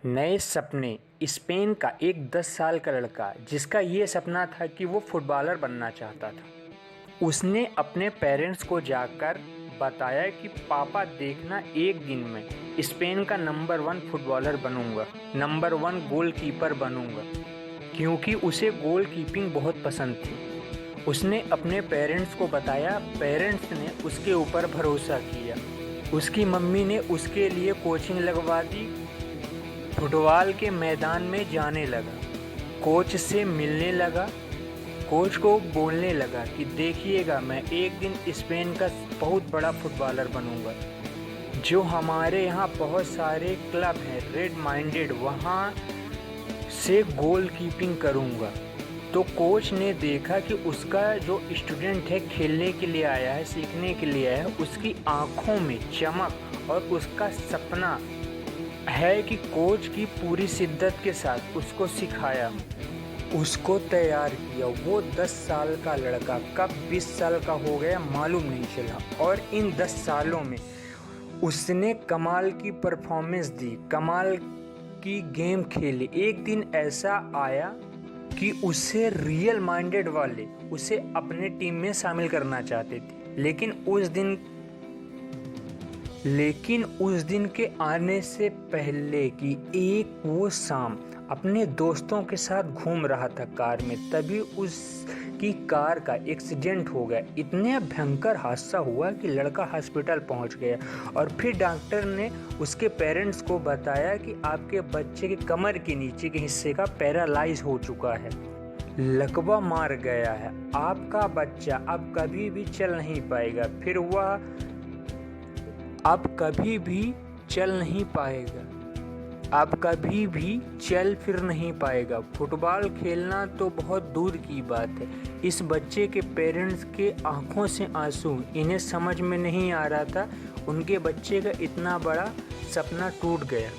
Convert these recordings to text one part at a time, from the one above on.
नए सपने। स्पेन का एक 10 साल का लड़का जिसका ये सपना था कि वो फुटबॉलर बनना चाहता था। उसने अपने पेरेंट्स को जाकर बताया कि पापा देखना, एक दिन में स्पेन का नंबर 1 फुटबॉलर बनूंगा, नंबर 1 गोलकीपर बनूंगा, क्योंकि उसे गोल कीपिंग बहुत पसंद थी। उसने अपने पेरेंट्स को बताया। पेरेंट्स ने उसके ऊपर भरोसा किया। उसकी मम्मी ने उसके लिए कोचिंग लगवा दी। फुटबॉल के मैदान में जाने लगा, कोच से मिलने लगा, कोच को बोलने लगा कि देखिएगा, मैं एक दिन स्पेन का बहुत बड़ा फुटबॉलर बनूंगा। जो हमारे यहाँ बहुत सारे क्लब हैं रेड माइंडेड, वहाँ से गोल कीपिंग करूँगा। तो कोच ने देखा कि उसका जो स्टूडेंट है खेलने के लिए आया है, सीखने के लिए आया है, उसकी आँखों में चमक और उसका सपना है कि कोच की पूरी शिद्दत के साथ उसको सिखाया, उसको तैयार किया। वो 10 साल का लड़का कब 20 साल का हो गया मालूम नहीं चला, और इन 10 सालों में उसने कमाल की परफॉर्मेंस दी, कमाल की गेम खेली। एक दिन ऐसा आया कि उसे रियल माइंडेड वाले उसे अपने टीम में शामिल करना चाहते थे, लेकिन उस दिन के आने से पहले की एक वो शाम अपने दोस्तों के साथ घूम रहा था कार में, तभी उसकी कार का एक्सीडेंट हो गया। इतने भयंकर हादसा हुआ कि लड़का हॉस्पिटल पहुंच गया, और फिर डॉक्टर ने उसके पेरेंट्स को बताया कि आपके बच्चे के कमर के नीचे के हिस्से का पैरालाइज हो चुका है, लकवा मार गया है। आपका बच्चा अब कभी भी चल नहीं पाएगा, फिर वह अब कभी भी चल नहीं पाएगा, अब कभी भी चल फिर नहीं पाएगा। फुटबॉल खेलना तो बहुत दूर की बात है। इस बच्चे के पेरेंट्स के आंखों से आंसू, इन्हें समझ में नहीं आ रहा था उनके बच्चे का इतना बड़ा सपना टूट गया।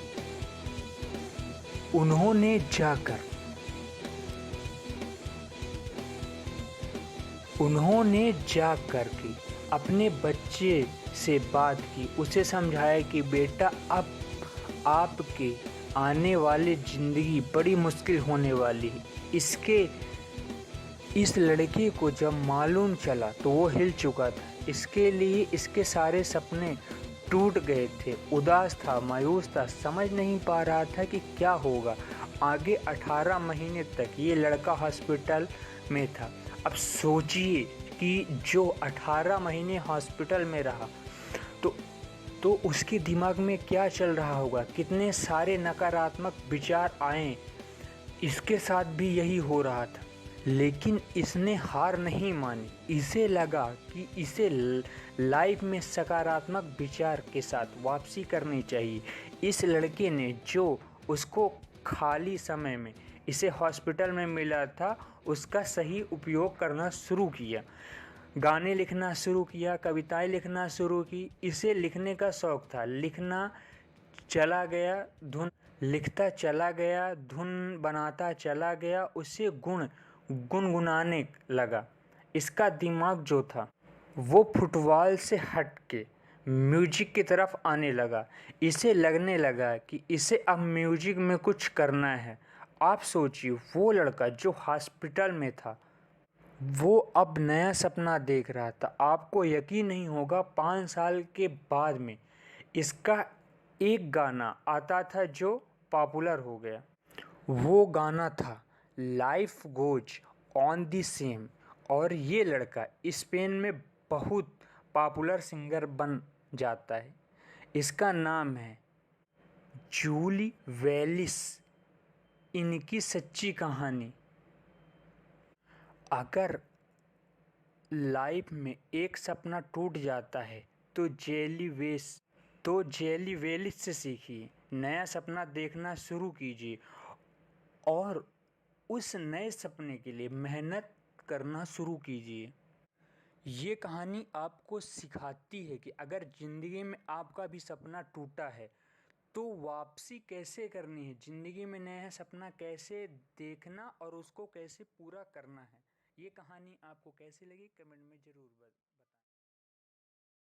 उन्होंने जाकर के अपने बच्चे से बात की, उसे समझाया कि बेटा, अब आपके आने वाली ज़िंदगी बड़ी मुश्किल होने वाली है। इस लड़के को जब मालूम चला तो वो हिल चुका था। इसके लिए इसके सारे सपने टूट गए थे, उदास था, मायूस था, समझ नहीं पा रहा था कि क्या होगा आगे। 18 महीने तक ये लड़का हॉस्पिटल में था। अब सोचिए कि जो 18 महीने हॉस्पिटल में रहा तो उसके दिमाग में क्या चल रहा होगा, कितने सारे नकारात्मक विचार आए। इसके साथ भी यही हो रहा था, लेकिन इसने हार नहीं मानी। इसे लगा कि इसे लाइफ में सकारात्मक विचार के साथ वापसी करनी चाहिए। इस लड़के ने जो उसको खाली समय में इसे हॉस्पिटल में मिला था, उसका सही उपयोग करना शुरू किया। गाने लिखना शुरू किया, कविताएं लिखना शुरू की। इसे लिखने का शौक़ था, लिखता चला गया, धुन बनाता चला गया, उसे गुनगुनाने लगा। इसका दिमाग जो था वो फुटबॉल से हट के म्यूजिक की तरफ आने लगा। इसे लगने लगा कि इसे अब म्यूजिक में कुछ करना है। आप सोचिए, वो लड़का जो हॉस्पिटल में था, वो अब नया सपना देख रहा था। आपको यकीन नहीं होगा, 5 साल के बाद में इसका एक गाना आता था जो पॉपुलर हो गया। वो गाना था life goes on the same, और ये लड़का स्पेन में बहुत पॉपुलर सिंगर बन जाता है। इसका नाम है जूली वेलिस। इनकी सच्ची कहानी। अगर लाइफ में एक सपना टूट जाता है तो जेली वेलिस से सीखिए, नया सपना देखना शुरू कीजिए और उस नए सपने के लिए मेहनत करना शुरू कीजिए। ये कहानी आपको सिखाती है कि अगर ज़िंदगी में आपका भी सपना टूटा है तो वापसी कैसे करनी है, ज़िंदगी में नया सपना कैसे देखना और उसको कैसे पूरा करना है। ये कहानी आपको कैसी लगी कमेंट में ज़रूर बताएं।